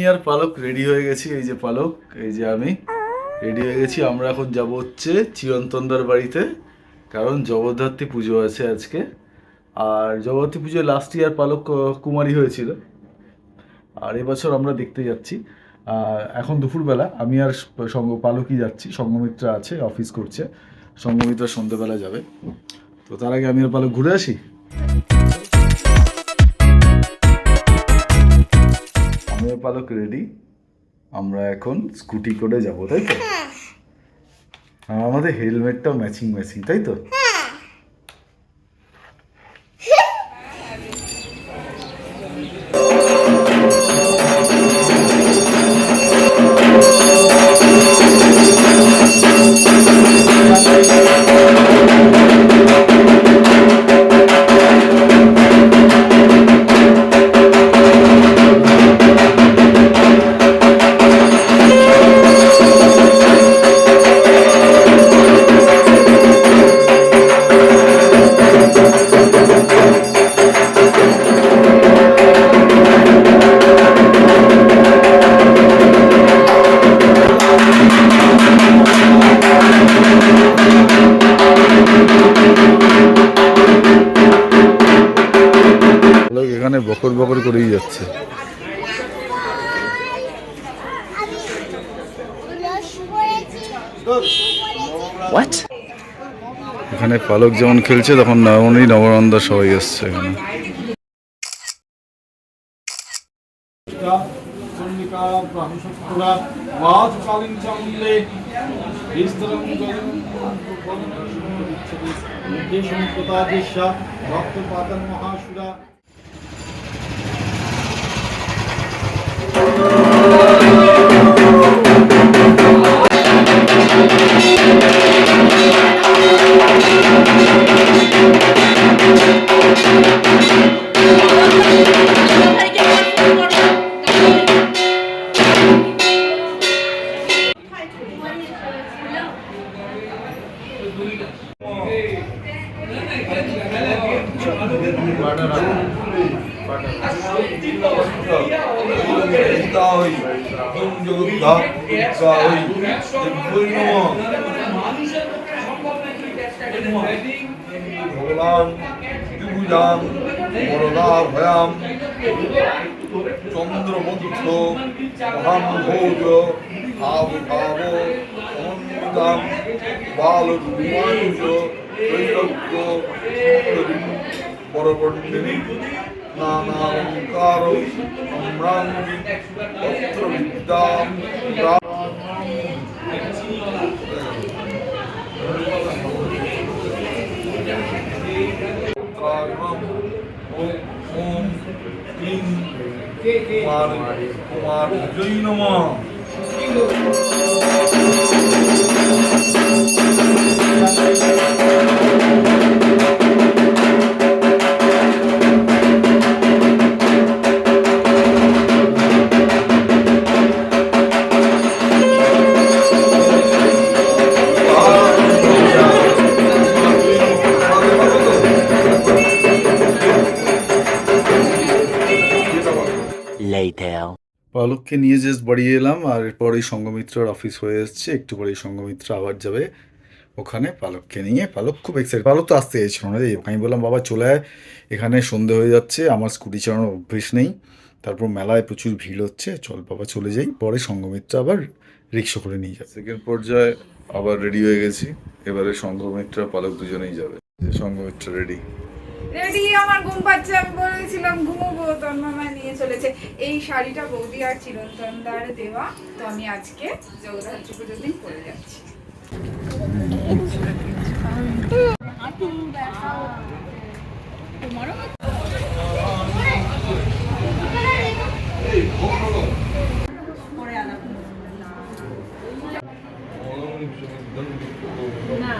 আমি আর পালক রেডি হয়ে গেছি। এই যে পালক, এই যে আমি রেডি হয়ে গেছি। আমরা এখন যাব হচ্ছে চিরন্তনদার বাড়িতে, কারণ জগদ্ধাত্রী পুজো আছে আজকে। আর জগদ্ধাত্রী পুজোয় লাস্ট ইয়ার পালক কুমারী হয়েছিল, আর এবছর আমরা দেখতে যাচ্ছি। এখন দুপুরবেলা আমি আর পালকই যাচ্ছি, সঙ্গমিত্রা আছে, অফিস করছে। সঙ্গমিত্রা সন্ধ্যেবেলা যাবে, তো তার আগে আমি আর পালক ঘুরে আসি। আমি আর পালক রেডি, আমরা এখন স্কুটি করে যাবো, তাই তো? আর আমাদের হেলমেটটাও ম্যাচিং ম্যাচিং, তাই তো? এখানে বকর বকর করেই যাচ্ছে। এখানে পালক যেমন খেলছে তখন নবমী নবনন্দা সবাই এসছে এখানে। চন্দ্রমন্থ মহাম্ভোজ আবির্ভাব সমন্বিতাম বালরূপাঞ্চ ত্রৈলোক্য বরবর্ণিনী নানালঙ্কার সম্রাঙ্গী পত্র বিদ্যাম ওম ক্লীং কুমার জয় নমঃ। পালককে নিয়ে জাস্ট বাড়ি এলাম, আর এরপরেই সঙ্গমিত্রার অফিস হয়ে এসছে। একটু পরেই সঙ্গমিত্রা আবার যাবে ওখানে পালককে নিয়ে। পালক খুব এক্সাইটেড, পালক তো আসতে চাইছিল না। আমি বললাম বাবা চলে আয়, এখানে সন্ধে হয়ে যাচ্ছে, আমার স্কুটি চালানোর অভ্যেস নেই, তারপর মেলায় প্রচুর ভিড় হচ্ছে, চল বাবা চলে যাই। পরে সঙ্গমিত্রা আবার রিক্সা করে নিয়ে যাবে। সেকেন্ড পর্যায়ে আবার রেডি হয়ে গেছি, এবারে সঙ্গমিত্রা পালক দুজনেই যাবে। Sanghamitra ready ready. আমার ঘুম পাচ্ছে, আমি বলেছিলাম ঘুমোবো, তন্ময় নিয়ে চলেছে। এই শাড়িটা বৌদি আর চিরন্তনদার দেওয়া, তো আমি আজকে জগদ্ধাত্রী পুজোর দিন পরে যাচ্ছি। না